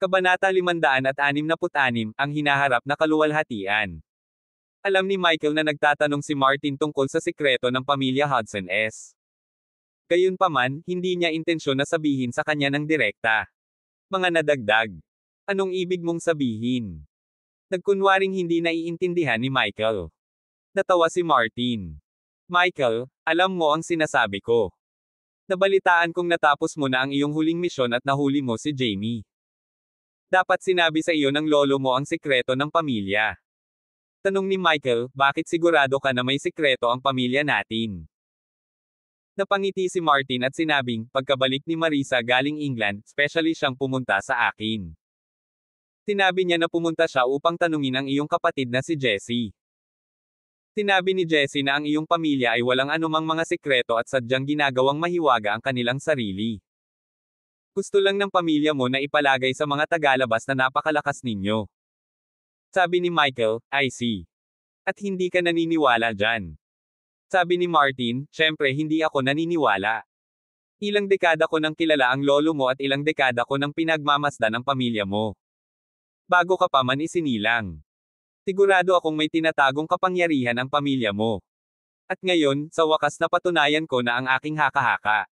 Kabanata 566, ang hinaharap na kaluwalhatian. Alam ni Michael na nagtatanong si Martin tungkol sa sikreto ng pamilya Hudson S. Gayunpaman, hindi niya intensyon na sabihin sa kanya ng direkta. Mga nadagdag. Anong ibig mong sabihin? Nagkunwaring hindi naiintindihan ni Michael. Natawa si Martin. Michael, alam mo ang sinasabi ko. Nabalitaan kong natapos mo na ang iyong huling misyon at nahuli mo si Jamie. Dapat sinabi sa iyo ng lolo mo ang sikreto ng pamilya. Tanong ni Michael, bakit sigurado ka na may sikreto ang pamilya natin? Napangiti si Martin at sinabing, pagkabalik ni Marisa galing England, specially siyang pumunta sa akin. Sinabi niya na pumunta siya upang tanungin ang iyong kapatid na si Jessie. Sinabi ni Jessie na ang iyong pamilya ay walang anumang mga sikreto at sadyang ginagawang mahiwaga ang kanilang sarili. Gusto lang ng pamilya mo na ipalagay sa mga tagalabas na napakalakas ninyo. Sabi ni Michael, I see. At hindi ka naniniwala dyan. Sabi ni Martin, syempre hindi ako naniniwala. Ilang dekada ko nang kilala ang lolo mo at ilang dekada ko nang pinagmamasdan ang pamilya mo. Bago ka pa man isinilang. Sigurado akong may tinatagong kapangyarihan ang pamilya mo. At ngayon, sa wakas napatunayan ko na ang aking haka-haka.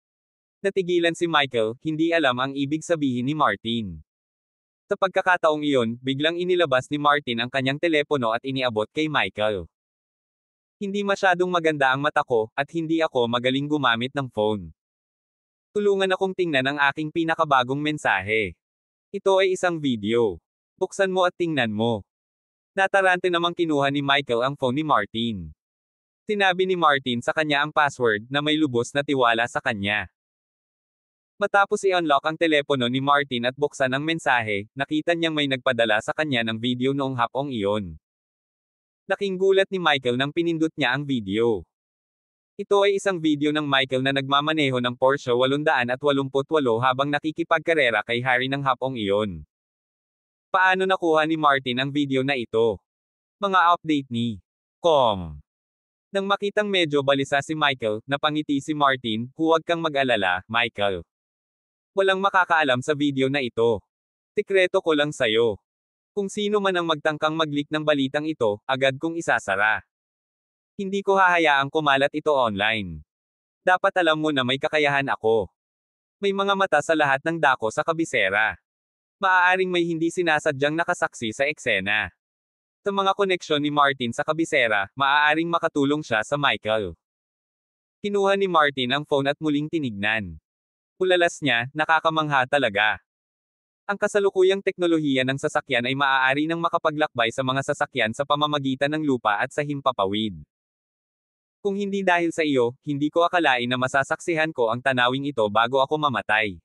Natigilan si Michael, hindi alam ang ibig sabihin ni Martin. Sa pagkakataong iyon, biglang inilabas ni Martin ang kanyang telepono at iniabot kay Michael. Hindi masyadong maganda ang mata ko, at hindi ako magaling gumamit ng phone. Tulungan akong tingnan ang aking pinakabagong mensahe. Ito ay isang video. Buksan mo at tingnan mo. Natarante namang kinuha ni Michael ang phone ni Martin. Sinabi ni Martin sa kanya ang password na may lubos na tiwala sa kanya. Matapos i-unlock ang telepono ni Martin at buksan ang mensahe, nakita niyang may nagpadala sa kanya ng video noong hapong iyon. Laking gulat ni Michael nang pinindot niya ang video. Ito ay isang video ng Michael na nagmamaneho ng Porsche 888 habang nakikipagkarera kay Harry ng hapong iyon. Paano nakuha ni Martin ang video na ito? Mga update ni Com. Nang makitang medyo balisa si Michael, napangiti si Martin, huwag kang mag-alala, Michael. Walang makakaalam sa video na ito. Sikreto ko lang sayo. Kung sino man ang magtangkang mag-leak ng balitang ito, agad kong isasara. Hindi ko hahayaang kumalat ito online. Dapat alam mo na may kakayahan ako. May mga mata sa lahat ng dako sa kabisera. Maaaring may hindi sinasadyang nakasaksi sa eksena. Sa mga koneksyon ni Martin sa kabisera, maaaring makatulong siya sa Michael. Kinuha ni Martin ang phone at muling tinignan. Ulalas niya, nakakamangha talaga. Ang kasalukuyang teknolohiya ng sasakyan ay maaari nang makapaglakbay sa mga sasakyan sa pamamagitan ng lupa at sa himpapawid. Kung hindi dahil sa iyo, hindi ko akalain na masasaksihan ko ang tanawing ito bago ako mamatay.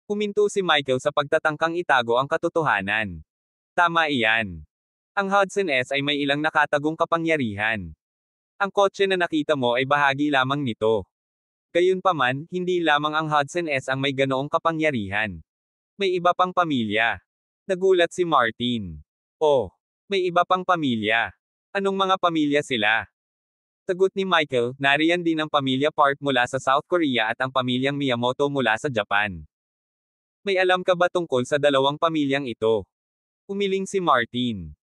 Huminto si Michael sa pagtatangkang itago ang katotohanan. Tama iyan. Ang Hudson S ay may ilang nakatagong kapangyarihan. Ang kotse na nakita mo ay bahagi lamang nito. Gayunpaman, hindi lamang ang Hudson S ang may ganoong kapangyarihan. May iba pang pamilya. Nagulat si Martin. Oh, may iba pang pamilya. Anong mga pamilya sila? Sagot ni Michael, nariyan din ang pamilya Park mula sa South Korea at ang pamilyang Miyamoto mula sa Japan. May alam ka ba tungkol sa dalawang pamilyang ito? Umiling si Martin.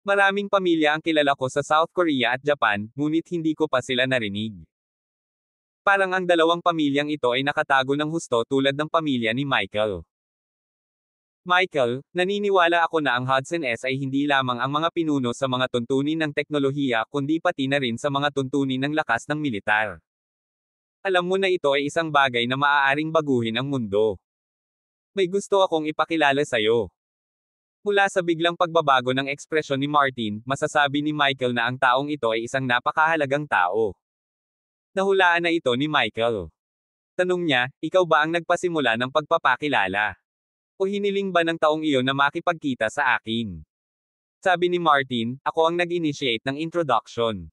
Maraming pamilya ang kilala ko sa South Korea at Japan, ngunit hindi ko pa sila narinig. Parang ang dalawang pamilyang ito ay nakatago ng husto tulad ng pamilya ni Michael. Michael, naniniwala ako na ang Hudson S ay hindi lamang ang mga pinuno sa mga tuntunin ng teknolohiya kundi pati na rin sa mga tuntunin ng lakas ng militar. Alam mo na ito ay isang bagay na maaaring baguhin ang mundo. May gusto akong ipakilala sa'yo. Mula sa biglang pagbabago ng ekspresyon ni Martin, masasabi ni Michael na ang taong ito ay isang napakahalagang tao. Nahulaan na ito ni Michael. Tanong niya, ikaw ba ang nagpasimula ng pagpapakilala? O hiniling ba ng taong iyon na makipagkita sa akin? Sabi ni Martin, ako ang nag-initiate ng introduction.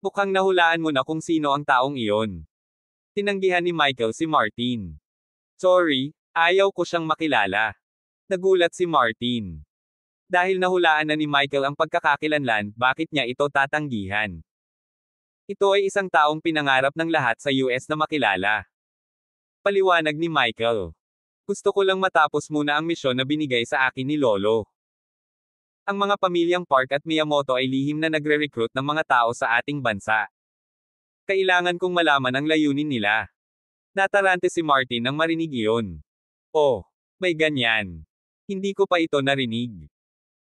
Mukhang nahulaan mo na kung sino ang taong iyon. Tinanggihan ni Michael si Martin. Sorry, ayaw ko siyang makilala. Nagulat si Martin. Dahil nahulaan na ni Michael ang pagkakakilanlan, bakit niya ito tatanggihan? Ito ay isang taong pinangarap ng lahat sa US na makilala. Paliwanag ni Michael. Gusto ko lang matapos muna ang misyon na binigay sa akin ni Lolo. Ang mga pamilyang Park at Miyamoto ay lihim na nagre-recruit ng mga tao sa ating bansa. Kailangan kong malaman ang layunin nila. Natarante si Martin nang marinig iyon. Oh, may ganyan. Hindi ko pa ito narinig.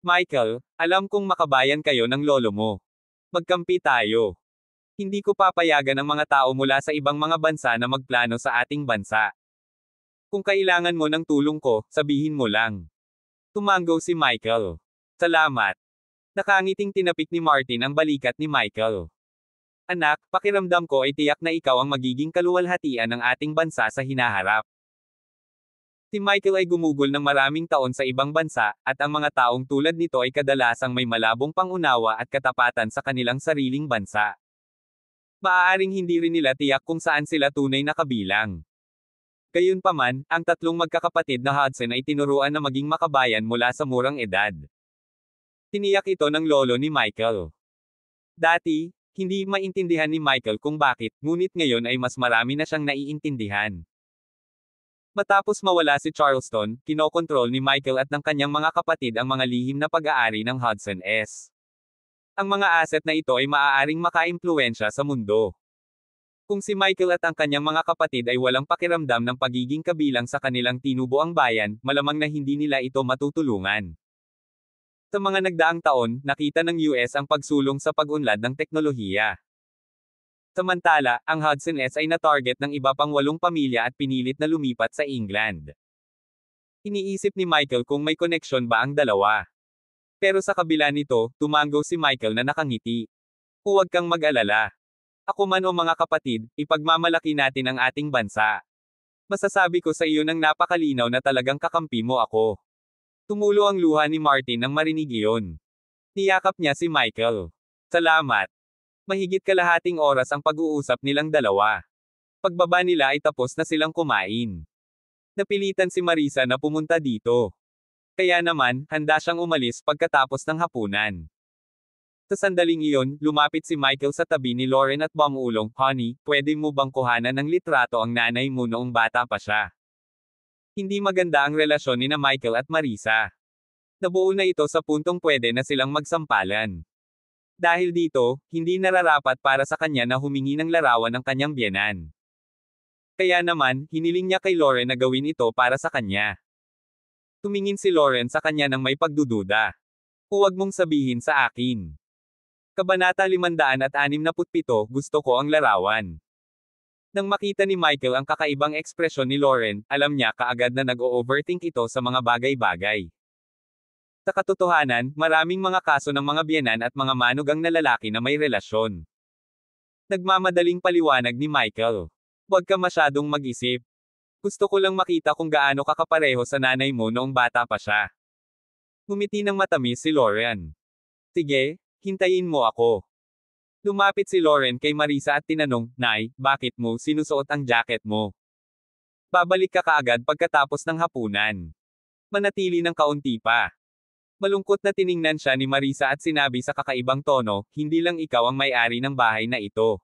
Michael, alam kong makabayan kayo ng lolo mo. Magkampi tayo. Hindi ko papayagan ang mga tao mula sa ibang mga bansa na magplano sa ating bansa. Kung kailangan mo ng tulong ko, sabihin mo lang. Tumango si Michael. Salamat. Nakangiting tinapik ni Martin ang balikat ni Michael. Anak, pakiramdam ko ay tiyak na ikaw ang magiging kaluwalhatian ng ating bansa sa hinaharap. Si Michael ay gumugol ng maraming taon sa ibang bansa, at ang mga taong tulad nito ay kadalasang may malabong pangunawa at katapatan sa kanilang sariling bansa. Maaaring hindi rin nila tiyak kung saan sila tunay na kabilang. Gayunpaman, ang tatlong magkakapatid na Hudson ay tinuruan na maging makabayan mula sa murang edad. Tiniyak ito ng lolo ni Michael. Dati, hindi maintindihan ni Michael kung bakit, ngunit ngayon ay mas marami na siyang naiintindihan. Matapos mawala si Charleston, kinokontrol ni Michael at ng kanyang mga kapatid ang mga lihim na pag-aari ng Hudson S. Ang mga asset na ito ay maaaring makaimpluwensya sa mundo. Kung si Michael at ang kanyang mga kapatid ay walang pakiramdam ng pagiging kabilang sa kanilang tinubuang bayan, malamang na hindi nila ito matutulungan. Sa mga nagdaang taon, nakita ng US ang pagsulong sa pag-unlad ng teknolohiya. Samantala, ang Hudson S ay na-target ng iba pang 8 pamilya at pinilit na lumipat sa England. Iniisip ni Michael kung may koneksyon ba ang dalawa. Pero sa kabila nito, tumango si Michael na nakangiti. Huwag kang mag-alala. Ako man o mga kapatid, ipagmamalaki natin ang ating bansa. Masasabi ko sa iyo ng napakalinaw na talagang kakampi mo ako. Tumulo ang luha ni Martin nang marinig iyon. Niyakap niya si Michael. Salamat. Mahigit kalahating oras ang pag-uusap nilang dalawa. Pagbaba nila ay tapos na silang kumain. Napilitan si Marisa na pumunta dito. Kaya naman, handa siyang umalis pagkatapos ng hapunan. Sa sandaling iyon, lumapit si Michael sa tabi ni Lauren at bumulong, "Honey, pwede mo bang kuhanan ng litrato ang nanay mo noong bata pa siya?" Hindi maganda ang relasyon ni na Michael at Marisa. Nabuo na ito sa puntong pwede na silang magsampalan. Dahil dito, hindi nararapat para sa kanya na humingi ng larawan ng kanyang biyenan. Kaya naman, hiniling niya kay Lauren na gawin ito para sa kanya. Tumingin si Lauren sa kanya ng may pagdududa. "Huwag mong sabihin sa akin." Kabanata 567, gusto ko ang larawan. Nang makita ni Michael ang kakaibang ekspresyon ni Lauren, alam niya kaagad na nag-o-overthink ito sa mga bagay-bagay. Sa katotohanan, maraming mga kaso ng mga biyenan at mga manugang na lalaki na may relasyon. Nagmamadaling paliwanag ni Michael. "Huwag ka masyadong mag-isip. Gusto ko lang makita kung gaano ka kapareho sa nanay mo noong bata pa siya." Ngumiti ng matamis si Lauren. "Sige, hintayin mo ako." Lumapit si Lauren kay Marisa at tinanong, "Nay, bakit mo sinusuot ang jacket mo? Babalik ka kaagad pagkatapos ng hapunan." Manatili ng kaunti pa. Malungkot na tiningnan siya ni Marisa at sinabi sa kakaibang tono, "Hindi lang ikaw ang may-ari ng bahay na ito.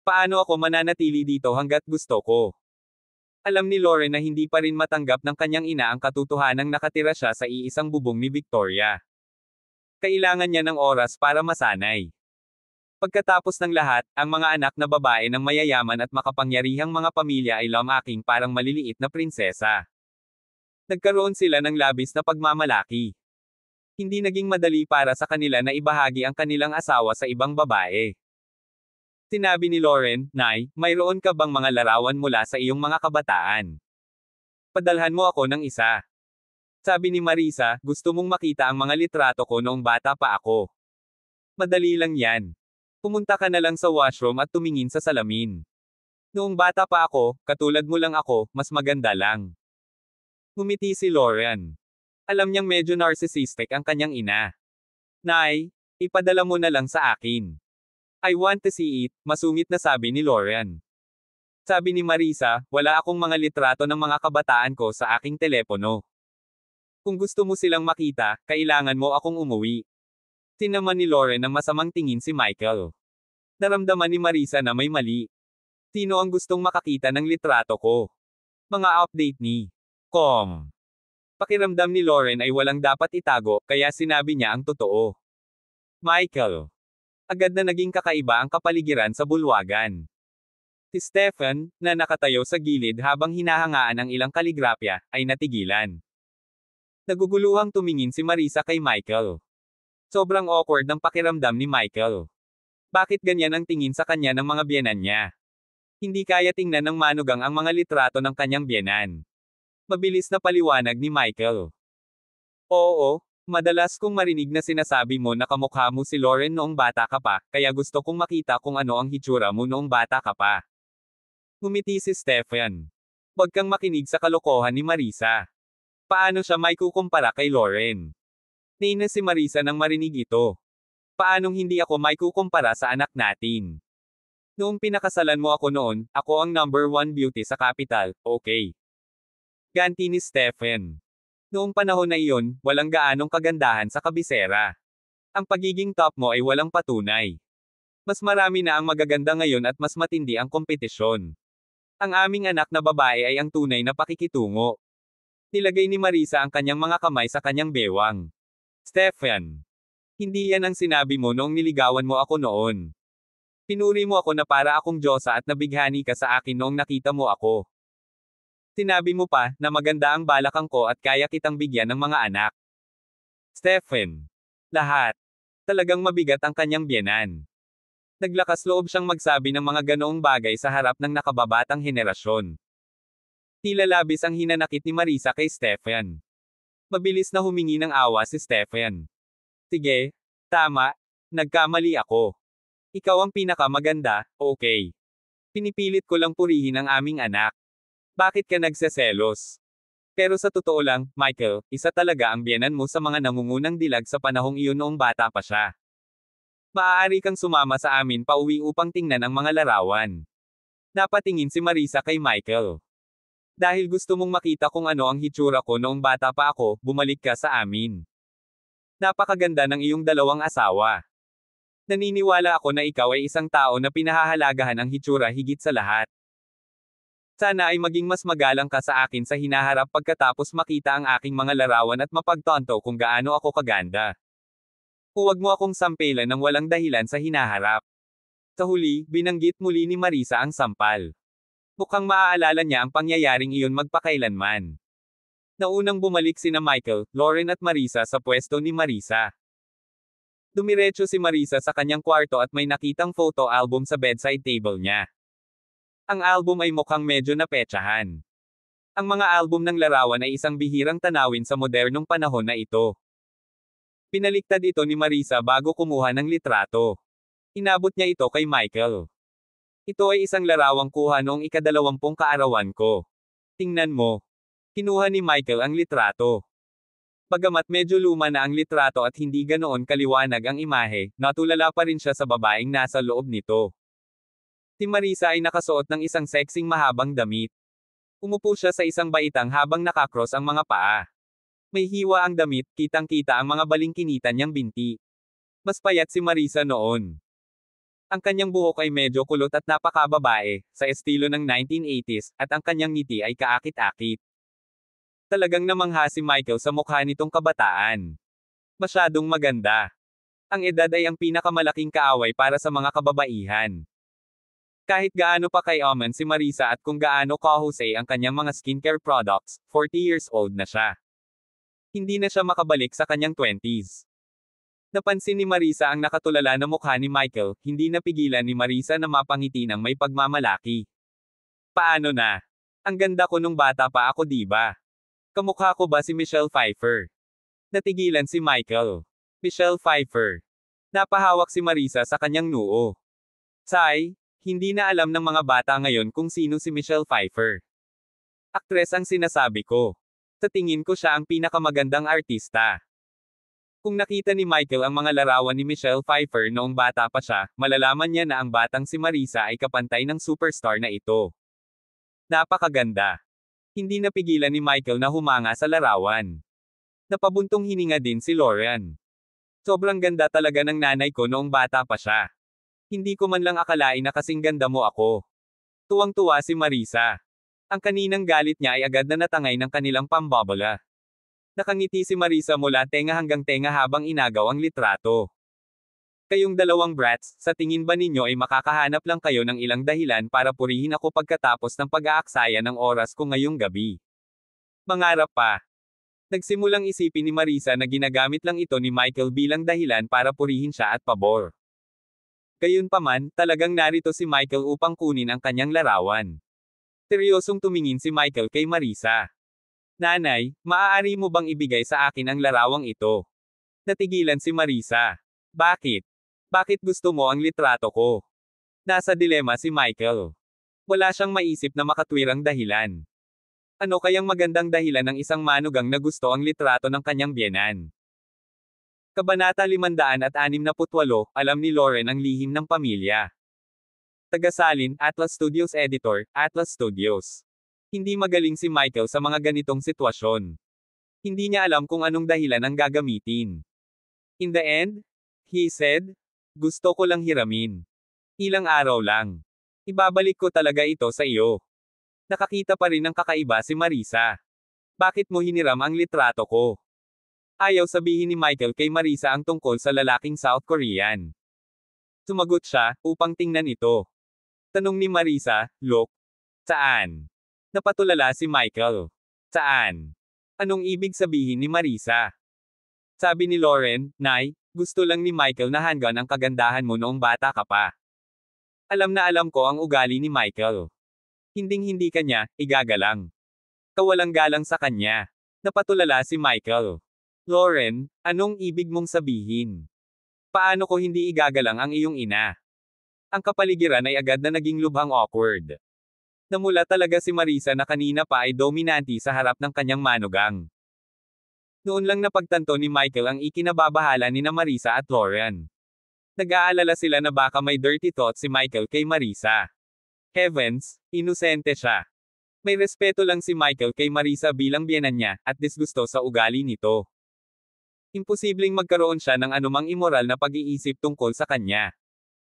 Paano ako mananatili dito hanggat gusto ko?" Alam ni Lauren na hindi pa rin matanggap ng kanyang ina ang katotohanang nakatira siya sa iisang bubong ni Victoria. Kailangan niya ng oras para masanay. Pagkatapos ng lahat, ang mga anak na babae ng mayayaman at makapangyarihang mga pamilya ay lumaking parang maliliit na prinsesa. Nagkaroon sila ng labis na pagmamalaki. Hindi naging madali para sa kanila na ibahagi ang kanilang asawa sa ibang babae. Sinabi ni Lauren, "Nay, mayroon ka bang mga larawan mula sa iyong mga kabataan? Padalhan mo ako ng isa." Sabi ni Marisa, "Gusto mong makita ang mga litrato ko noong bata pa ako? Madali lang yan. Pumunta ka na lang sa washroom at tumingin sa salamin. Noong bata pa ako, katulad mo lang ako, mas maganda lang." Ngumiti si Lauren. Alam niyang medyo narcissistic ang kanyang ina. "Nay, ipadala mo na lang sa akin. I want to see it," masungit na sabi ni Lauren. Sabi ni Marisa, "Wala akong mga litrato ng mga kabataan ko sa aking telepono. Kung gusto mo silang makita, kailangan mo akong umuwi." Tinaman ni Lauren ng masamang tingin si Michael. Naramdaman ni Marisa na may mali. Sino ang gustong makakita ng litrato ko? Mga update ni Pakiramdam ni Lauren ay walang dapat itago, kaya sinabi niya ang totoo. Michael. Agad na naging kakaiba ang kapaligiran sa bulwagan. Si Stephen, na nakatayo sa gilid habang hinahangaan ang ilang kaligrapya, ay natigilan. Naguguluhang tumingin si Marisa kay Michael. Sobrang awkward ng pakiramdam ni Michael. Bakit ganyan ang tingin sa kanya ng mga biyenan niya? Hindi kaya tingnan ng manugang ang mga litrato ng kanyang biyenan. Mabilis na paliwanag ni Michael. Oo, madalas kong marinig na sinasabi mo na kamukha mo si Lauren noong bata ka pa, kaya gusto kong makita kung ano ang hitsura mo noong bata ka pa. Ngumiti si Stephen. Huwag kang makinig sa kalokohan ni Marisa. Paano siya may kukumpara kay Lauren? Nainis si Marisa nang marinig ito. Paanong hindi ako may kukumpara sa anak natin? Noong pinakasalan mo ako noon, ako ang #1 beauty sa capital, okay? Ganti ni Stephen. Noong panahon na iyon, walang gaanong kagandahan sa kabisera. Ang pagiging top mo ay walang patunay. Mas marami na ang magaganda ngayon at mas matindi ang kompetisyon. Ang aming anak na babae ay ang tunay na pakikitungo. Nilagay ni Marisa ang kanyang mga kamay sa kanyang bewang. Stephen. Hindi yan ang sinabi mo noong niligawan mo ako noon. Pinuri mo ako na para akong Diyosa at nabighani ka sa akin noong nakita mo ako. Sinabi mo pa, na maganda ang balakang ko at kaya kitang bigyan ng mga anak. Stephen. Lahat. Talagang mabigat ang kanyang biyenan. Naglakas loob siyang magsabi ng mga ganoong bagay sa harap ng nakababatang henerasyon. Tila labis ang hinanakit ni Marisa kay Stephen. Mabilis na humingi ng awa si Stephen. Sige, tama, nagkamali ako. Ikaw ang pinakamaganda, okay. Pinipilit ko lang purihin ang aming anak. Bakit ka nagseselos? Pero sa totoo lang, Michael, isa talaga ang biyenan mo sa mga nangungunang dilag sa panahong iyon noong bata pa siya. Maaari kang sumama sa amin pauwi upang tingnan ang mga larawan. Napatingin si Marisa kay Michael. Dahil gusto mong makita kung ano ang hitsura ko noong bata pa ako, bumalik ka sa amin. Napakaganda ng iyong dalawang asawa. Naniniwala ako na ikaw ay isang tao na pinahahalagahan ang hitsura higit sa lahat. Sana ay maging mas magalang ka sa akin sa hinaharap pagkatapos makita ang aking mga larawan at mapagtanto kung gaano ako kaganda. Huwag mo akong sampelan ng walang dahilan sa hinaharap. Sa huli, binanggit muli ni Marisa ang sampal. Mukhang maaalala niya ang pangyayaring iyon magpakailanman. Naunang bumalik sina Michael, Lauren at Marisa sa pwesto ni Marisa. Dumiretso si Marisa sa kanyang kwarto at may nakitang photo album sa bedside table niya. Ang album ay mukhang medyo napetsahan. Ang mga album ng larawan ay isang bihirang tanawin sa modernong panahon na ito. Pinaliktad ito ni Marisa bago kumuha ng litrato. Inabot niya ito kay Michael. Ito ay isang larawang kuha noong ika-20 kaarawan ko. Tingnan mo. Kinuha ni Michael ang litrato. Bagamat medyo luma na ang litrato at hindi ganoon kaliwanag ang imahe, natulala pa rin siya sa babaeng nasa loob nito. Si Marisa ay nakasuot ng isang sexing mahabang damit. Umupo siya sa isang baitang habang nakakross ang mga paa. May hiwa ang damit, kitang-kita ang mga balingkinitan niyang binti. Mas payat si Marisa noon. Ang kanyang buhok ay medyo kulot at napakababae, sa estilo ng 1980s, at ang kanyang ngiti ay kaakit-akit. Talagang namangha si Michael sa mukha nitong kabataan. Masyadong maganda. Ang edad ay ang pinakamalaking kaaway para sa mga kababaihan. Kahit gaano pa kay-oman si Marisa at kung gaano kahusay ang kanyang mga skincare products, 40 years old na siya. Hindi na siya makabalik sa kanyang 20s. Napansin ni Marisa ang nakatulala na mukha ni Michael, hindi napigilan ni Marisa na mapangiti ng may pagmamalaki. Paano na? Ang ganda ko nung bata pa ako, diba? Kamukha ko ba si Michelle Pfeiffer? Natigilan si Michael. Michelle Pfeiffer. Napahawak si Marisa sa kanyang noo. Say, hindi na alam ng mga bata ngayon kung sino si Michelle Pfeiffer. Aktres ang sinasabi ko. Sa tingin ko siya ang pinakamagandang artista. Kung nakita ni Michael ang mga larawan ni Michelle Pfeiffer noong bata pa siya, malalaman niya na ang batang si Marisa ay kapantay ng superstar na ito. Napakaganda. Hindi napigilan ni Michael na humanga sa larawan. Napabuntong hininga din si Lauren. Sobrang ganda talaga ng nanay ko noong bata pa siya. Hindi ko man lang akalain na kasing ganda mo ako. Tuwang-tuwa si Marisa. Ang kaninang galit niya ay agad na natangay ng kanilang pambobola. Nakangiti si Marisa mula tenga hanggang tenga habang inagaw ang litrato. Kayong dalawang brats, sa tingin ba ninyo ay makakahanap lang kayo ng ilang dahilan para purihin ako pagkatapos ng pag-aaksaya ng oras ko ngayong gabi? Mangarap pa. Nagsimulang isipin ni Marisa na ginagamit lang ito ni Michael bilang dahilan para purihin siya at pabor. Gayunpaman, talagang narito si Michael upang kunin ang kanyang larawan. Seryosong tumingin si Michael kay Marisa. Nanay, maaari mo bang ibigay sa akin ang larawang ito? Natigilan si Marisa. Bakit? Bakit gusto mo ang litrato ko? Nasa dilema si Michael. Wala siyang maisip na makatwirang dahilan. Ano kayang magandang dahilan ng isang manugang na gusto ang litrato ng kanyang biyenan? Kabanata 568, alam ni Lauren ang lihim ng pamilya. Tagasalin, Atlas Studios Editor, Atlas Studios. Hindi magaling si Michael sa mga ganitong sitwasyon. Hindi niya alam kung anong dahilan ang gagamitin. In the end, he said, gusto ko lang hiramin. Ilang araw lang. Ibabalik ko talaga ito sa iyo. Nakakita pa rin ng kakaiba si Marisa. Bakit mo hiniram ang litrato ko? Ayaw sabihin ni Michael kay Marisa ang tungkol sa lalaking South Korean. Sumagot siya, upang tingnan ito. Tanong ni Marisa, look. Saan? Napatulala si Michael. Saan? Anong ibig sabihin ni Marisa? Sabi ni Lauren, Nay, gusto lang ni Michael na hanggan ang kagandahan mo noong bata ka pa. Alam na alam ko ang ugali ni Michael. Hinding-hindi kanya, igagalang. Kawalang galang sa kanya. Napatulala si Michael. Lauren, anong ibig mong sabihin? Paano ko hindi igagalang ang iyong ina? Ang kapaligiran ay agad na naging lubhang awkward. Namula talaga si Marisa na kanina pa ay dominanti sa harap ng kanyang manugang. Noon lang napagtanto ni Michael ang ikinababahala ni na Marisa at Lauren. Nag-aalala sila na baka may dirty thought si Michael kay Marisa. Heavens, inosente siya. May respeto lang si Michael kay Marisa bilang biyenan niya, at disgusto sa ugali nito. Imposibleng magkaroon siya ng anumang immoral na pag-iisip tungkol sa kanya.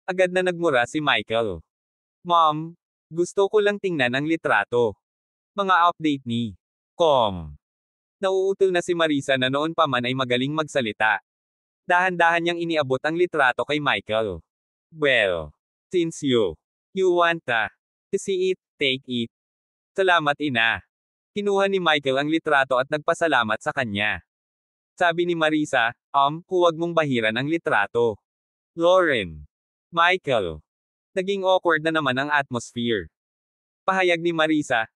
Agad na nagmura si Michael. Mom, gusto ko lang tingnan ang litrato. Mga update ni Com. Nauutal na si Marisa na noon pa man ay magaling magsalita. Dahan-dahan niyang iniabot ang litrato kay Michael. Well, since you want to see it, take it. Salamat ina. Kinuha ni Michael ang litrato at nagpasalamat sa kanya. Sabi ni Marisa, huwag mong bahiran ang litrato. Lauren. Michael. Naging awkward na naman ang atmosphere. Pahayag ni Marisa,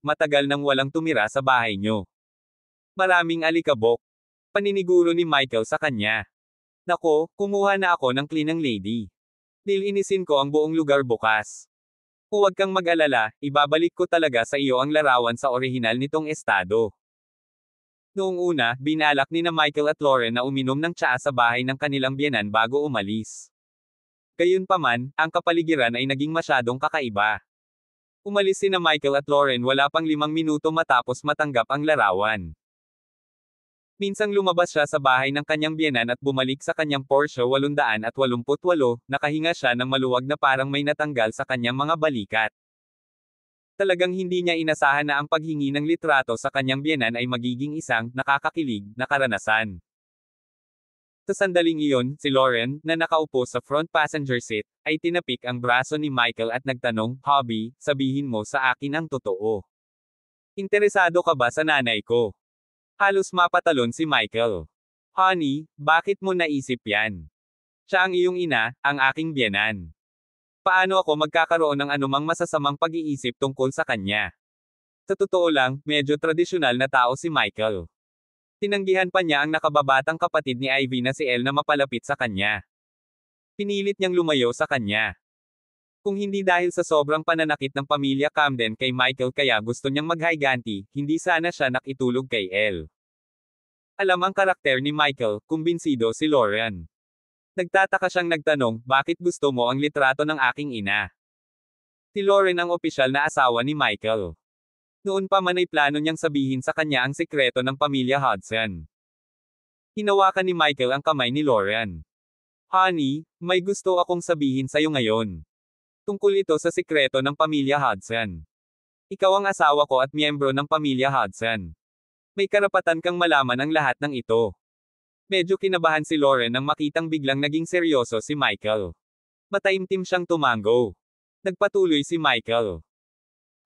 matagal nang walang tumira sa bahay nyo. Maraming alikabok. Paniniguro ni Michael sa kanya. Nako, kumuha na ako ng cleanang lady. Nilinisin ko ang buong lugar bukas. Huwag kang mag-alala, ibabalik ko talaga sa iyo ang larawan sa orihinal nitong estado. Noong una, binalak ni na Michael at Lauren na uminom ng tsaa sa bahay ng kanilang biyenan bago umalis. Gayunpaman, ang kapaligiran ay naging masyadong kakaiba. Umalis sina Michael at Lauren wala pang 5 minuto matapos matanggap ang larawan. Minsang lumabas siya sa bahay ng kanyang biyenan at bumalik sa kanyang Porsche 888, nakahinga siya ng maluwag na parang may natanggal sa kanyang mga balikat. Talagang hindi niya inasahan na ang paghingi ng litrato sa kanyang biyenan ay magiging isang nakakakilig na karanasan. Sa sandaling iyon, si Lauren, na nakaupo sa front passenger seat, ay tinapik ang braso ni Michael at nagtanong, Hobby, sabihin mo sa akin ang totoo. Interesado ka ba sa nanay ko? Halos mapatalon si Michael. Honey, bakit mo naisip yan? Siya ang iyong ina, ang aking biyenan. Paano ako magkakaroon ng anumang masasamang pag-iisip tungkol sa kanya? Sa totoo lang, medyo tradisyonal na tao si Michael. Tinanggihan pa niya ang nakababatang kapatid ni Ivy na si Elle na mapalapit sa kanya. Pinilit niyang lumayo sa kanya. Kung hindi dahil sa sobrang pananakit ng pamilya Camden kay Michael kaya gusto niyang maghiganti, hindi sana siya nakitulog kay Elle. Alam ang karakter ni Michael, kumbinsido si Lauren. Nagtataka siyang nagtanong, bakit gusto mo ang litrato ng aking ina? Si Lauren ang opisyal na asawa ni Michael. Noon pa man ay plano niyang sabihin sa kanya ang sekreto ng pamilya Hudson. Hinawakan ni Michael ang kamay ni Lauren. Honey, may gusto akong sabihin sa'yo ngayon. Tungkol ito sa sekreto ng pamilya Hudson. Ikaw ang asawa ko at miyembro ng pamilya Hudson. May karapatan kang malaman ang lahat ng ito. Medyo kinabahan si Lauren nang makitang biglang naging seryoso si Michael. Mataimtim siyang tumango. Nagpatuloy si Michael.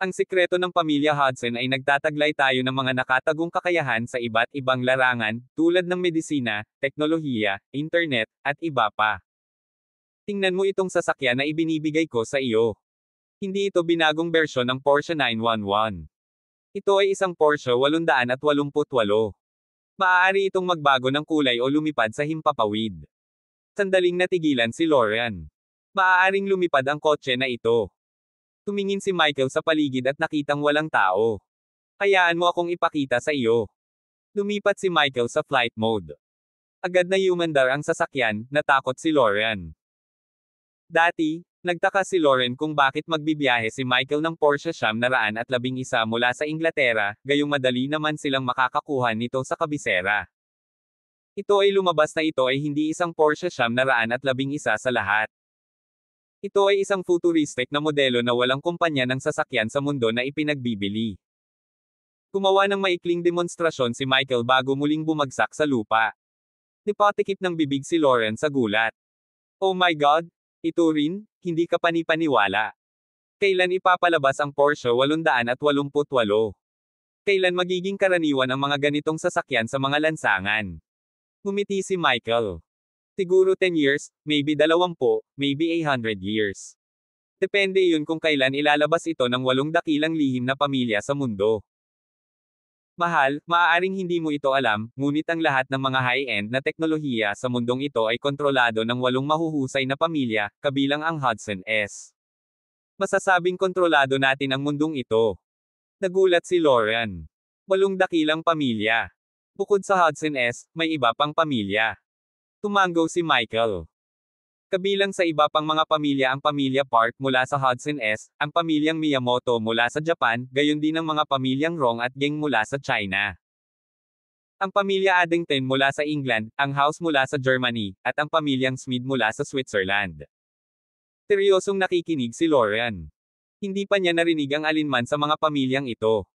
Ang sikreto ng pamilya Hudson ay nagtataglay tayo ng mga nakatagong kakayahan sa iba't ibang larangan, tulad ng medisina, teknolohiya, internet, at iba pa. Tingnan mo itong sasakyan na ibinibigay ko sa iyo. Hindi ito binagong bersyon ng Porsche 911. Ito ay isang Porsche 888. Maaari itong magbago ng kulay o lumipad sa himpapawid. Sandaling natigilan si Lauren. Maaaring lumipad ang kotse na ito. Tumingin si Michael sa paligid at nakitang walang tao. Hayaan mo akong ipakita sa iyo. Lumipat si Michael sa flight mode. Agad na humandar ang sasakyan, natakot si Lauren. Dati, nagtaka si Lauren kung bakit magbibiyahe si Michael ng Porsche 911 mula sa Inglaterra, gayong madali naman silang makakakuha nito sa kabisera. Ito ay lumabas na ito ay hindi isang Porsche 911 sa lahat. Ito ay isang futuristic na modelo na walang kumpanya ng sasakyan sa mundo na ipinagbibili. Gumawa ng maikling demonstrasyon si Michael bago muling bumagsak sa lupa. Nipatikip ng bibig si Lauren sa gulat. Oh my God! Ito rin, hindi ka panipaniwala. Kailan ipapalabas ang Porsche 888? Kailan magiging karaniwan ang mga ganitong sasakyan sa mga lansangan? Ngumiti si Michael. Siguro 10 years, maybe 20, maybe 100 years. Depende yun kung kailan ilalabas ito ng 8 dakilang lihim na pamilya sa mundo. Mahal, maaaring hindi mo ito alam, ngunit ang lahat ng mga high-end na teknolohiya sa mundong ito ay kontrolado ng 8 mahuhusay na pamilya, kabilang ang Hudson S. Masasabing kontrolado natin ang mundong ito. Nagulat si Lauren. 8 dakilang pamilya. Bukod sa Hudson S, may iba pang pamilya. Tumango si Michael. Kabilang sa iba pang mga pamilya ang pamilya Park mula sa Hudson S, ang pamilyang Miyamoto mula sa Japan, gayon din ang mga pamilyang Rong at Geng mula sa China. Ang pamilya Addington mula sa England, ang House mula sa Germany, at ang pamilyang Smith mula sa Switzerland. Seryosong nakikinig si Lauren. Hindi pa niya narinig ang alinman sa mga pamilyang ito.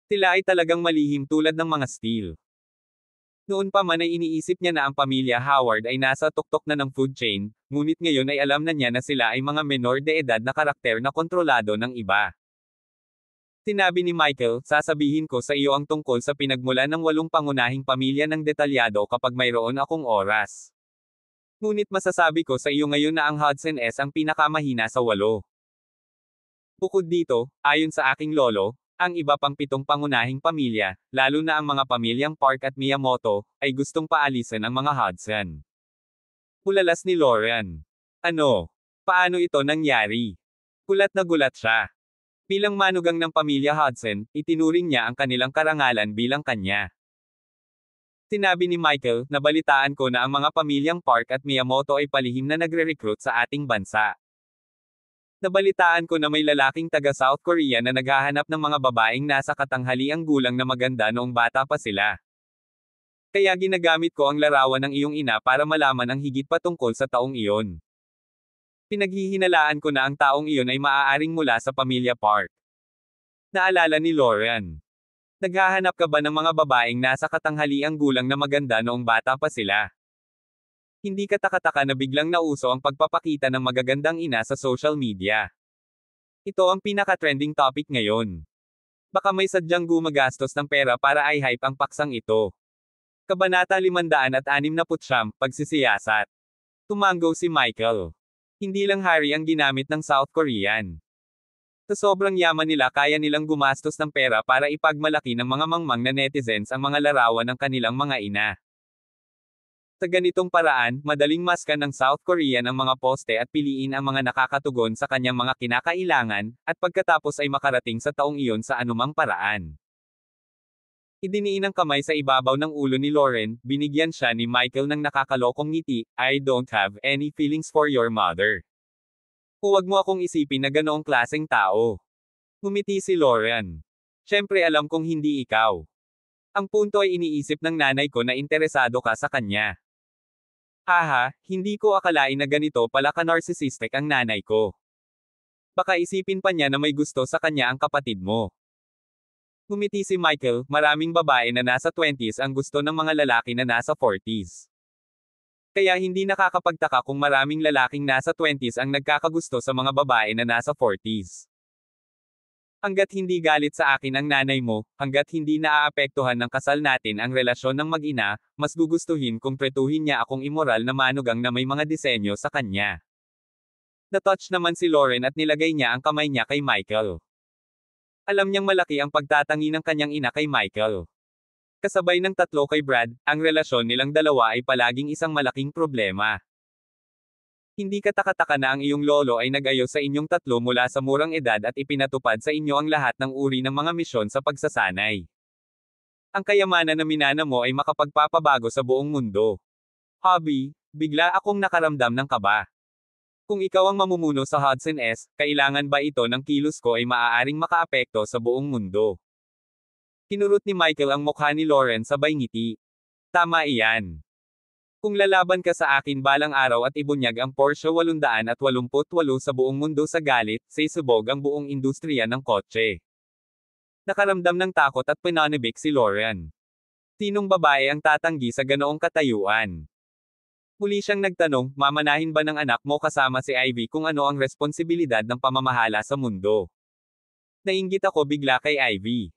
Sila ay talagang malihim tulad ng mga steel. Noon pa man ay iniisip niya na ang pamilya Howard ay nasa tuktok na ng food chain, ngunit ngayon ay alam na niya na sila ay mga menor de edad na karakter na kontrolado ng iba. Sinabi ni Michael, sasabihin ko sa iyo ang tungkol sa pinagmulan ng 8 pangunahing pamilya ng detalyado kapag mayroon akong oras. Ngunit masasabi ko sa iyo ngayon na ang Hudson S ang pinakamahina sa 8. Bukod dito, ayon sa aking lolo, ang iba pang 7 pangunahing pamilya, lalo na ang mga pamilyang Park at Miyamoto, ay gustong paalisin ang mga Hudson. Ulalas ni Lauren. Ano? Paano ito nangyari? Gulat na gulat siya. Bilang manugang ng pamilya Hudson, itinuring niya ang kanilang karangalan bilang kanya. Sinabi ni Michael, nabalitaan ko na ang mga pamilyang Park at Miyamoto ay palihim na nagre-recruit sa ating bansa. Nabalitaan ko na may lalaking taga South Korea na naghahanap ng mga babaeng nasa katanghaliang gulang na maganda noong bata pa sila. Kaya ginagamit ko ang larawan ng iyong ina para malaman ang higit pa tungkol sa taong iyon. Pinaghihinalaan ko na ang taong iyon ay maaaring mula sa pamilya Park. Naalala ni Lauren. Naghahanap ka ba ng mga babaeng nasa katanghaliang gulang na maganda noong bata pa sila? Hindi ka taka-taka na biglang nauso ang pagpapakita ng magagandang ina sa social media. Ito ang pinaka-trending topic ngayon. Baka may sadyang gumagastos ng pera para i-hype ang paksang ito. Kabanata 569, Pagsisiyasat. Tumango si Michael. Hindi lang hari ang ginamit ng South Korean. Sa sobrang yaman nila kaya nilang gumastos ng pera para ipagmalaki ng mga mangmang na netizens ang mga larawan ng kanilang mga ina. Sa ganitong paraan, madaling maskan ng South Korean ang mga poste at piliin ang mga nakakatugon sa kanyang mga kinakailangan, at pagkatapos ay makarating sa taong iyon sa anumang paraan. Idiniin ang kamay sa ibabaw ng ulo ni Lauren, binigyan siya ni Michael ng nakakalokong ngiti, I don't have any feelings for your mother. Huwag mo akong isipin na ganoong klaseng tao. Ngumiti si Lauren. Siyempre alam kong hindi ikaw. Ang punto ay iniisip ng nanay ko na interesado ka sa kanya. Haha, hindi ko akalain na ganito pala ka-narcissistic ang nanay ko. Baka isipin pa niya na may gusto sa kanya ang kapatid mo. Ngumiti si Michael, maraming babae na nasa 20s ang gusto ng mga lalaki na nasa 40s. Kaya hindi nakakapagtaka kung maraming lalaking nasa 20s ang nagkakagusto sa mga babae na nasa 40s. Hanggat hindi galit sa akin ang nanay mo, hanggat hindi naaapektuhan ng kasal natin ang relasyon ng mag-ina, mas gugustuhin kung tretuhin niya akong immoral na manugang na may mga disenyo sa kanya. Na-touch naman si Lauren at nilagay niya ang kamay niya kay Michael. Alam niyang malaki ang pagtatangi ng kanyang ina kay Michael. Kasabay ng tatlo kay Brad, ang relasyon nilang dalawa ay palaging isang malaking problema. Hindi katakataka na ang iyong lolo ay nag-ayos sa inyong tatlo mula sa murang edad at ipinatupad sa inyo ang lahat ng uri ng mga misyon sa pagsasanay. Ang kayamanan na minana mo ay makapagpapabago sa buong mundo. Hobby, bigla akong nakaramdam ng kaba. Kung ikaw ang mamumuno sa Hudson S, kailangan ba ito ng kilos ko ay maaaring makaapekto sa buong mundo? Kinurot ni Michael ang mukha ni Lauren sabay ngiti. Tama iyan. Kung lalaban ka sa akin balang araw at ibunyag ang Porsche 888 sa buong mundo sa galit, sisubog ang buong industriya ng kotse. Nakaramdam ng takot at pinanibik si Lauren. Sinong babae ang tatanggi sa ganoong katayuan? Muli siyang nagtanong, mamanahin ba ng anak mo kasama si Ivy kung ano ang responsibilidad ng pamamahala sa mundo? Nainggit ako bigla kay Ivy.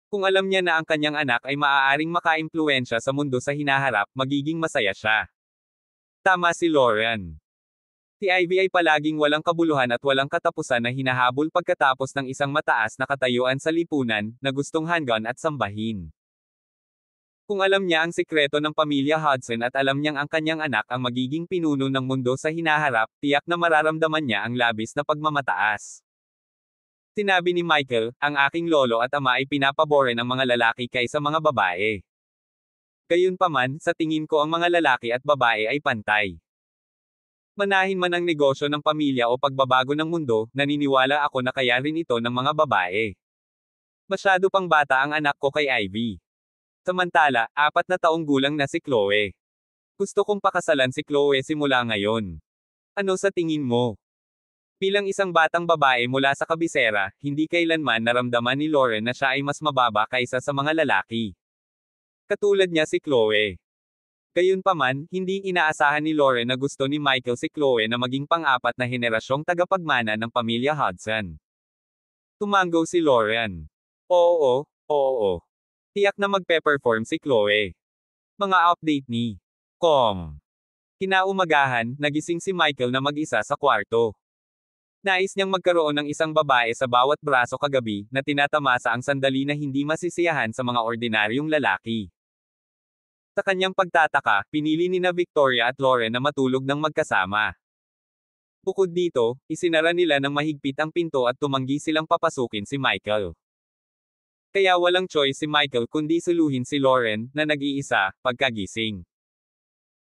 Kung alam niya na ang kanyang anak ay maaaring makaimpluwensya sa mundo sa hinaharap, magiging masaya siya. Tama si Lauren. Si Ivy ay palaging walang kabuluhan at walang katapusan na hinahabol pagkatapos ng isang mataas na katayuan sa lipunan, na gustong hanggan at sambahin. Kung alam niya ang sikreto ng pamilya Hudson at alam niyang ang kanyang anak ang magiging pinuno ng mundo sa hinaharap, tiyak na mararamdaman niya ang labis na pagmamataas. Sinabi ni Michael, ang aking lolo at ama ay pinapabore ng mga lalaki kaysa mga babae. Gayunpaman, sa tingin ko ang mga lalaki at babae ay pantay. Manahin man ang negosyo ng pamilya o pagbabago ng mundo, naniniwala ako na kaya rin ito ng mga babae. Masyado pang bata ang anak ko kay Ivy. Samantala, 4 na taong gulang na si Chloe. Gusto kong pakasalan si Chloe simula ngayon. Ano sa tingin mo? Bilang isang batang babae mula sa kabisera, hindi kailanman naramdaman ni Lauren na siya ay mas mababa kaysa sa mga lalaki. Katulad niya si Chloe. Gayunpaman, hindi inaasahan ni Lauren na gusto ni Michael si Chloe na maging pang-4 na henerasyong tagapagmana ng pamilya Hudson. Tumango si Lauren. Oo. Tiyak na magpe-perform si Chloe. Mga update ni Com. Kinaumagahan, nagising si Michael na mag-isa sa kwarto. Nais niyang magkaroon ng isang babae sa bawat braso kagabi, na tinatamasa ang sandali na hindi masisiyahan sa mga ordinaryong lalaki. Sa kanyang pagtataka, pinili nina Victoria at Lauren na matulog ng magkasama. Bukod dito, isinara nila ng mahigpit ang pinto at tumanggi silang papasukin si Michael. Kaya walang choice si Michael kundi suluhin si Lauren, na nag-iisa, pagkagising.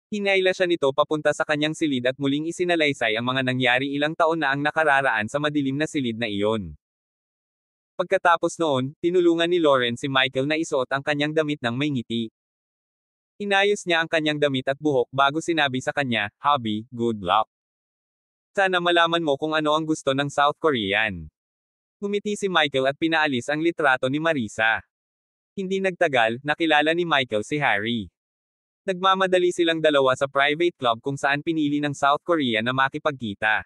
Hinayla siya nito papunta sa kanyang silid at muling isinalaysay ang mga nangyari ilang taon na ang nakararaan sa madilim na silid na iyon. Pagkatapos noon, tinulungan ni Lauren si Michael na isuot ang kanyang damit ng may ngiti. Inayos niya ang kanyang damit at buhok bago sinabi sa kanya, "Hubby, good luck. Sana malaman mo kung ano ang gusto ng South Korean." Ngumiti si Michael at pinaalis ang litrato ni Marisa. Hindi nagtagal, nakilala ni Michael si Harry. Nagmamadali silang dalawa sa private club kung saan pinili ng South Korea na makipagkita.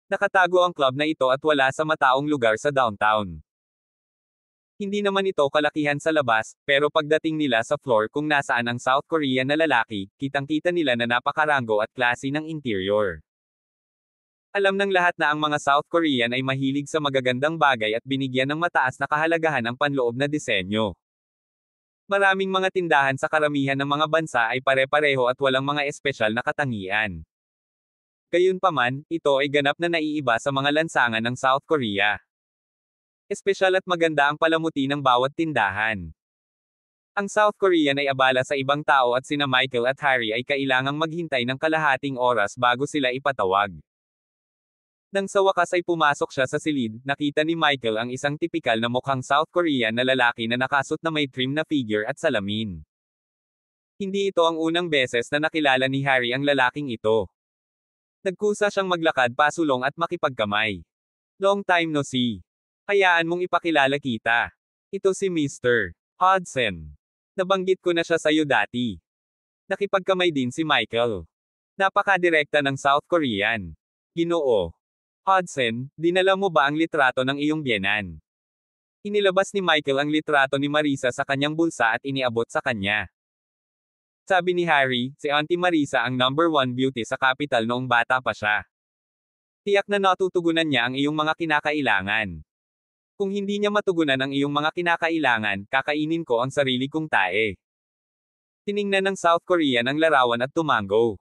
Nakatago ang club na ito at wala sa mataong lugar sa downtown. Hindi naman ito kalakihan sa labas, pero pagdating nila sa floor kung nasaan ang South Korean na lalaki, kitang-kita nila na napakarango at klase ng interior. Alam ng lahat na ang mga South Korean ay mahilig sa magagandang bagay at binigyan ng mataas na kahalagahan ang panloob na disenyo. Maraming mga tindahan sa karamihan ng mga bansa ay pare-pareho at walang mga espesyal na katangian. Gayunpaman, ito ay ganap na naiiba sa mga lansangan ng South Korea. Espesyal at maganda ang palamuti ng bawat tindahan. Ang South Korean ay abala sa ibang tao at sina Michael at Harry ay kailangang maghintay ng kalahating oras bago sila ipatawag. Nang sa wakas ay pumasok siya sa silid, nakita ni Michael ang isang tipikal na mukhang South Korean na lalaki na nakasut na may trim na figure at salamin. Hindi ito ang unang beses na nakilala ni Harry ang lalaking ito. Nagkusa siyang maglakad pasulong at makipagkamay. Long time no see. Hayaan mong ipakilala kita. Ito si Mr. Hodgson. Nabanggit ko na siya sa'yo dati. Nakipagkamay din si Michael. Napakadirekta ng South Korean. Ginoo. Hodgson, dinala mo ba ang litrato ng iyong biyenan? Inilabas ni Michael ang litrato ni Marisa sa kanyang bulsa at iniabot sa kanya. Sabi ni Harry, si Auntie Marisa ang number 1 beauty sa capital noong bata pa siya. Tiyak na natutugunan niya ang iyong mga kinakailangan. Kung hindi niya matugunan ang iyong mga kinakailangan, kakainin ko ang sarili kong tae. Tiningnan ng South Korean ang larawan at tumango.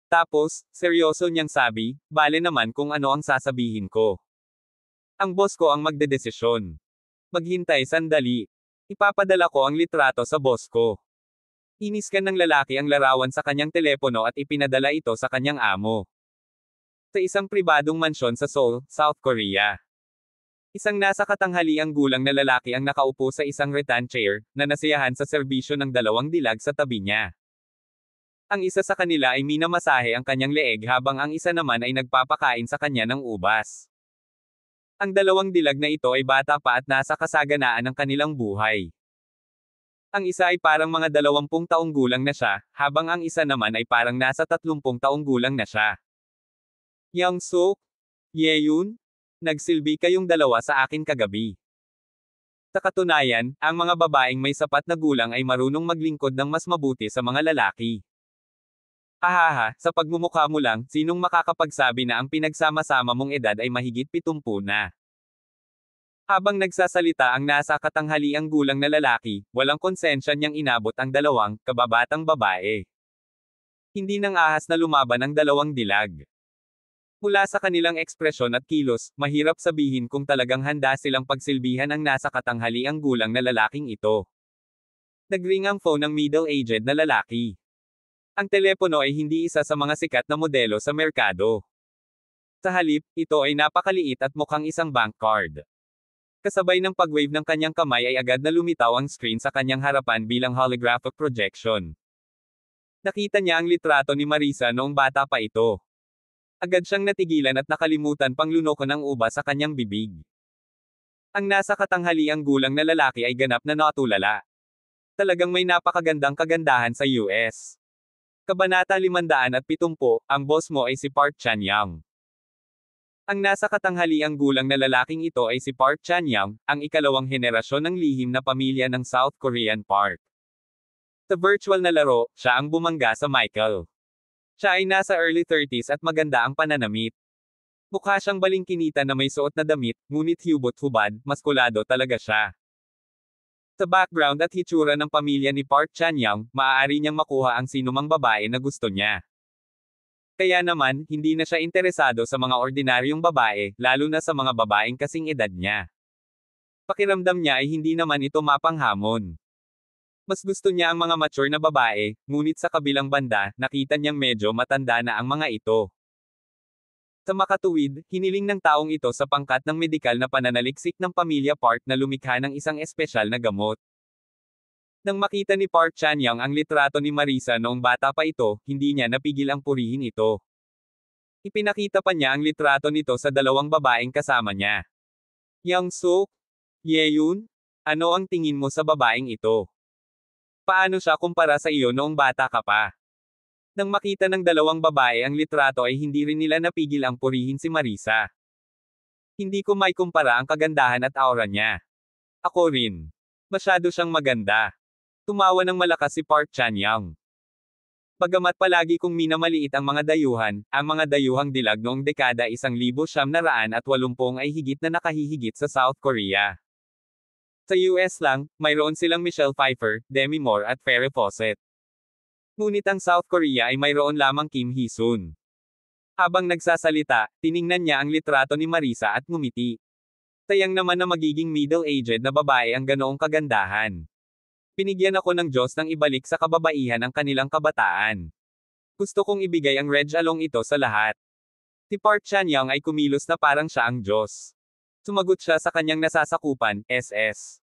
Tapos, seryoso niyang sabi, bale naman kung ano ang sasabihin ko. Ang boss ko ang magdedesisyon. Maghintay sandali. Ipapadala ko ang litrato sa boss ko. Iniskan ng lalaki ang larawan sa kanyang telepono at ipinadala ito sa kanyang amo. Sa isang pribadong mansyon sa Seoul, South Korea. Isang nasa katanghaliang gulang na lalaki ang nakaupo sa isang rattan chair, na nasiyahan sa serbisyo ng 2 dilag sa tabi niya. Ang isa sa kanila ay minamasahe ang kanyang leeg habang ang isa naman ay nagpapakain sa kanya ng ubas. Ang 2 dilag na ito ay bata pa at nasa kasaganaan ng kanilang buhay. Ang isa ay parang mga 20 taong gulang na siya, habang ang isa naman ay parang nasa 30 taong gulang na siya. Young-suk, Yeon, nagsilbi kayong dalawa sa akin kagabi. Sa katunayan, ang mga babaeng may sapat na gulang ay marunong maglingkod ng mas mabuti sa mga lalaki. Hahaha, sa pagmumukha mo lang, sinong makakapagsabi na ang pinagsama-sama mong edad ay mahigit 70 na? Habang nagsasalita ang nasa katanghaliang gulang na lalaki, walang konsensya niyang inabot ang 2 kababatang babae. Hindi nang ahas na lumaban ang 2 dilag. Mula sa kanilang ekspresyon at kilos, mahirap sabihin kung talagang handa silang pagsilbihan ang nasa katanghaliang gulang na lalaking ito. Nagring ang phone ng middle-aged na lalaki. Ang telepono ay hindi isa sa mga sikat na modelo sa merkado. Sa halip, ito ay napakaliit at mukhang isang bank card. Kasabay ng pag-wave ng kanyang kamay ay agad na lumitaw ang screen sa kanyang harapan bilang holographic projection. Nakita niya ang litrato ni Marisa noong bata pa ito. Agad siyang natigilan at nakalimutan pang lunoko ng uba sa kanyang bibig. Ang nasa katanghaliang gulang na lalaki ay ganap na natulala. Talagang may napakagandang kagandahan sa US. Kabanata 570, ang boss mo ay si Park Chan-young. Ang nasa katanghaliang gulang na lalaking ito ay si Park Chan-young, ang ikalawang henerasyon ng lihim na pamilya ng South Korean Park. Sa virtual na laro, siya ang bumangga sa Michael. Siya ay nasa early 30s at maganda ang pananamit. Mukha siyang balingkinita na may suot na damit, ngunit hubot-hubad, maskulado talaga siya. Sa background at hitsura ng pamilya ni Park Chan-young, maaari niyang makuha ang sinumang babae na gusto niya. Kaya naman, hindi na siya interesado sa mga ordinaryong babae, lalo na sa mga babaeng kasing edad niya. Pakiramdam niya ay hindi naman ito mapanghamon. Mas gusto niya ang mga mature na babae, ngunit sa kabilang banda, nakita niyang medyo matanda na ang mga ito. Sa makatuwid, hiniling ng taong ito sa pangkat ng medikal na pananaliksik ng pamilya Park na lumikha ng isang espesyal na gamot. Nang makita ni Park Chan-young ang litrato ni Marisa noong bata pa ito, hindi niya napigil ang purihin ito. Ipinakita pa niya ang litrato nito sa 2 babaeng kasama niya. Young-suk, Yeon, ano ang tingin mo sa babaeng ito? Paano siya kumpara sa iyo noong bata ka pa? Nang makita ng 2 babae ang litrato ay hindi rin nila napigil ang purihin si Marisa. Hindi ko may kumpara ang kagandahan at aura niya. Ako rin. Masyado siyang maganda. Tumawa ng malakas si Park Chan-young. Bagamat palagi kong minamaliit ang mga dayuhang dilag noong dekada 1980 ay higit na nakahihigit sa South Korea. Sa US lang, mayroon silang Michelle Pfeiffer, Demi Moore at Farrah Fawcett. Ngunit ang South Korea ay mayroon lamang Kim Hee-sun. Habang nagsasalita, tiningnan niya ang litrato ni Marisa at ngumiti. Sayang naman na magiging middle-aged na babae ang ganoong kagandahan. Pinigyan ako ng Diyos ng ibalik sa kababaihan ang kanilang kabataan. Gusto kong ibigay ang Reg Along ito sa lahat. Si Park Chan-young ay kumilos na parang siya ang Diyos. Sumagot siya sa kanyang nasasakupan, SS.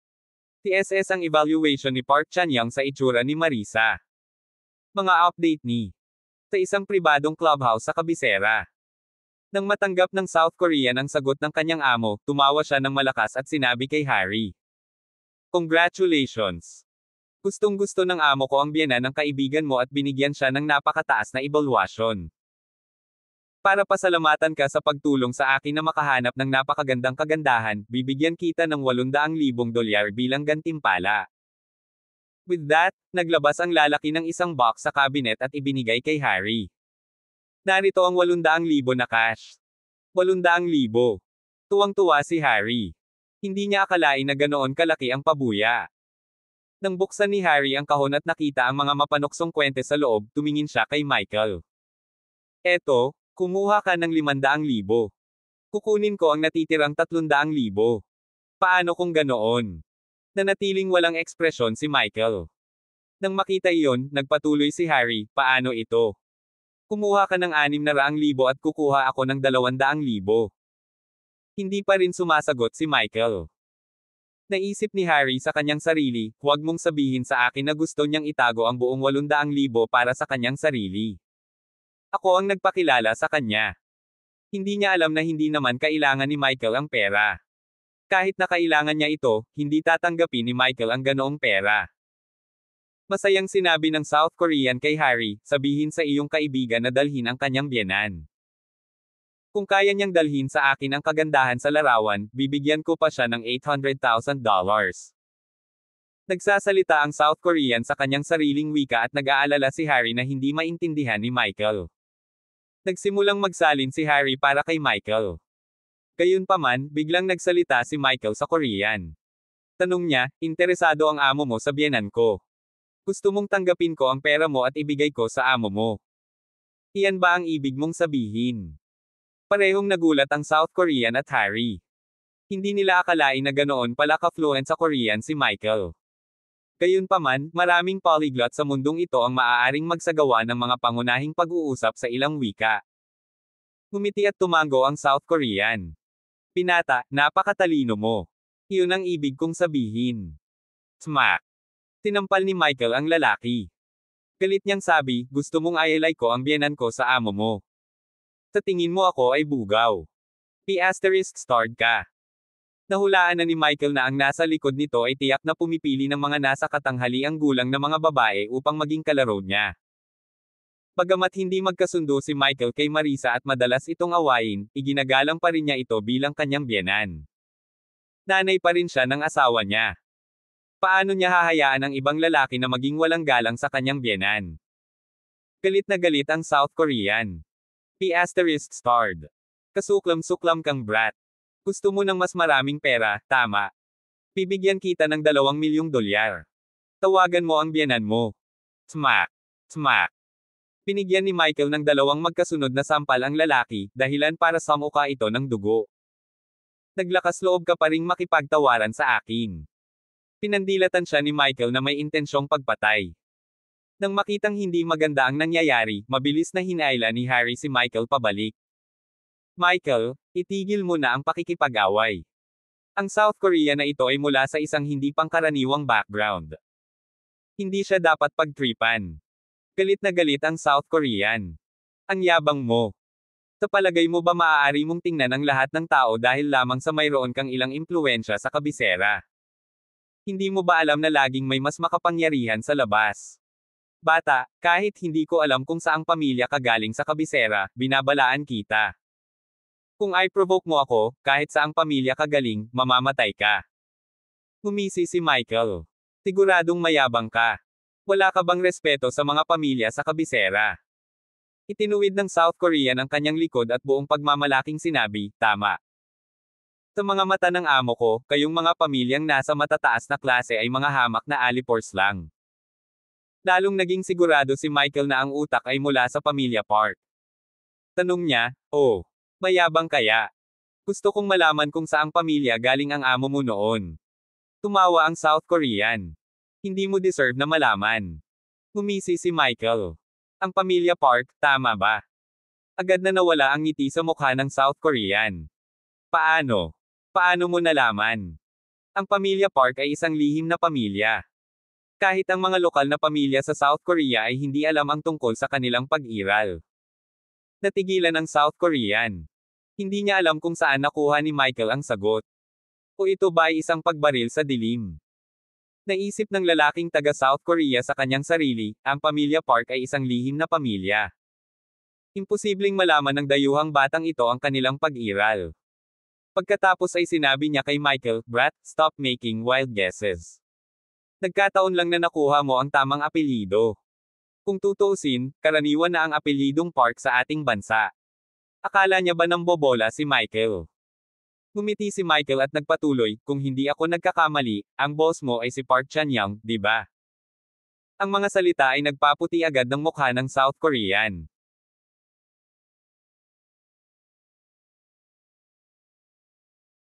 Si SS ang evaluation ni Park Chan-young sa itsura ni Marisa. Mga update ni. Sa isang pribadong clubhouse sa Kabisera. Nang matanggap ng South Korean ang sagot ng kanyang amo, tumawa siya ng malakas at sinabi kay Harry, "Congratulations! Gustong-gusto ng amo ko ang biyenan ng kaibigan mo at binigyan siya ng napakataas na ebalwasyon. Para pasalamatan ka sa pagtulong sa akin na makahanap ng napakagandang kagandahan, bibigyan kita ng $800,000 bilang gantimpala." With that, naglabas ang lalaki ng isang box sa cabinet at ibinigay kay Harry. Narito ang $800,000 na cash. $800,000. Tuwang-tuwa si Harry. Hindi niya akalain na ganoon kalaki ang pabuya. Nang buksan ni Harry ang kahon at nakita ang mga mapanuksong kwente sa loob, tumingin siya kay Michael. "Eto, kumuha ka ng $500,000. Kukunin ko ang natitirang $300,000. Paano kung ganoon?" Nanatiling walang ekspresyon si Michael. Nang makita iyon, nagpatuloy si Harry, "Paano ito? Kumuha ka ng $600,000 at kukuha ako ng $200,000. Hindi pa rin sumasagot si Michael. Naisip ni Harry sa kanyang sarili, "Huwag mong sabihin sa akin na gusto niyang itago ang buong $800,000 para sa kanyang sarili. Ako ang nagpakilala sa kanya." Hindi niya alam na hindi naman kailangan ni Michael ang pera. Kahit na kailangan niya ito, hindi tatanggapin ni Michael ang ganoong pera. Masayang sinabi ng South Korean kay Harry, "Sabihin sa iyong kaibigan na dalhin ang kanyang biyenan. Kung kaya niyang dalhin sa akin ang kagandahan sa larawan, bibigyan ko pa siya ng $800,000. Nagsasalita ang South Korean sa kanyang sariling wika at nag-aalala si Harry na hindi maintindihan ni Michael. Nagsimulang magsalin si Harry para kay Michael. Gayunpaman, biglang nagsalita si Michael sa Korean. Tanong niya, "Interesado ang amo mo sa biyenan ko? Gusto mong tanggapin ko ang pera mo at ibigay ko sa amo mo? Iyan ba ang ibig mong sabihin?" Parehong nagulat ang South Korean at Harry. Hindi nila akalain na ganoon pala ka-fluent sa Korean si Michael. Gayunpaman, maraming polyglot sa mundong ito ang maaaring magsagawa ng mga pangunahing pag-uusap sa ilang wika. Ngumiti at tumango ang South Korean. "Pinata, napakatalino mo. Iyon ang ibig kong sabihin." Smack! Tinampal ni Michael ang lalaki. Galit niyang sabi, "Gusto mong ayalay ko ang biyenan ko sa amo mo? Sa tingin mo ako ay bugaw. ******* ka." Nahulaan na ni Michael na ang nasa likod nito ay tiyak na pumipili ng mga nasa katanghaliang gulang na mga babae upang maging kalaro niya. Bagamat hindi magkasundo si Michael kay Marisa at madalas itong awayin, iginagalang pa rin niya ito bilang kanyang biyenan. Nanay pa rin siya ng asawa niya. Paano niya hahayaan ang ibang lalaki na maging walang galang sa kanyang biyenan? Galit na galit ang South Korean. *****. Kasuklam-suklam kang brat. Gusto mo ng mas maraming pera, tama? Bibigyan kita ng $2,000,000. Tawagan mo ang biyenan mo." Smack! Smack! Binigyan ni Michael ng dalawang magkasunod na sampal ang lalaki, dahilan para samuka ito ng dugo. "Naglakas loob ka pa ring makipagtawaran sa akin." Pinandilatan siya ni Michael na may intensyong pagpatay. Nang makitang hindi maganda ang nangyayari, mabilis na hinaila ni Harry si Michael pabalik. "Michael, itigil mo na ang pakikipag-away. Ang South Korea na ito ay mula sa isang hindi pangkaraniwang background. Hindi siya dapat pagtripan." Galit na galit ang South Korean. "Ang yabang mo. Sa palagay mo ba maaari mong tingnan ang lahat ng tao dahil lamang sa mayroon kang ilang impluwensya sa kabisera? Hindi mo ba alam na laging may mas makapangyarihan sa labas? Bata, kahit hindi ko alam kung saang pamilya ka galing sa kabisera, binabalaan kita. Kung i-provoke mo ako, kahit saang pamilya ka galing, mamamatay ka." Ngumisi si Michael. "Siguradong mayabang ka. Wala ka bang respeto sa mga pamilya sa kabisera?" Itinuwid ng South Korean ang kanyang likod at buong pagmamalaking sinabi, "Tama. Sa mga mata ng amo ko, kayong mga pamilyang nasa matataas na klase ay mga hamak na alipors lang." Lalong naging sigurado si Michael na ang utak ay mula sa pamilya Park. Tanong niya, "Oh, mayabang kaya? Gusto kong malaman kung saang pamilya galing ang amo mo noon." Tumawa ang South Korean. "Hindi mo deserve na malaman." Ngumisi si Michael. "Ang pamilya Park, tama ba?" Agad na nawala ang ngiti sa mukha ng South Korean. "Paano? Paano mo nalaman? Ang pamilya Park ay isang lihim na pamilya. Kahit ang mga lokal na pamilya sa South Korea ay hindi alam ang tungkol sa kanilang pag-iral." Natigilan ang South Korean. Hindi niya alam kung saan nakuha ni Michael ang sagot. O ito ba ay isang pagbaril sa dilim? Naisip ng lalaking taga South Korea sa kanyang sarili, ang pamilya Park ay isang lihim na pamilya. Imposibleng malaman ng dayuhang batang ito ang kanilang pag-iral. Pagkatapos ay sinabi niya kay Michael, "Brat, stop making wild guesses. Nagkataon lang na nakuha mo ang tamang apelyido." Kung tutuusin, karaniwan na ang apelyidong Park sa ating bansa. Akala niya ba nambobola si Michael? Ngumiti si Michael at nagpatuloy, "Kung hindi ako nagkakamali, ang boss mo ay si Park Chan-young, di ba?" Ang mga salita ay nagpaputi agad ng mukha ng South Korean.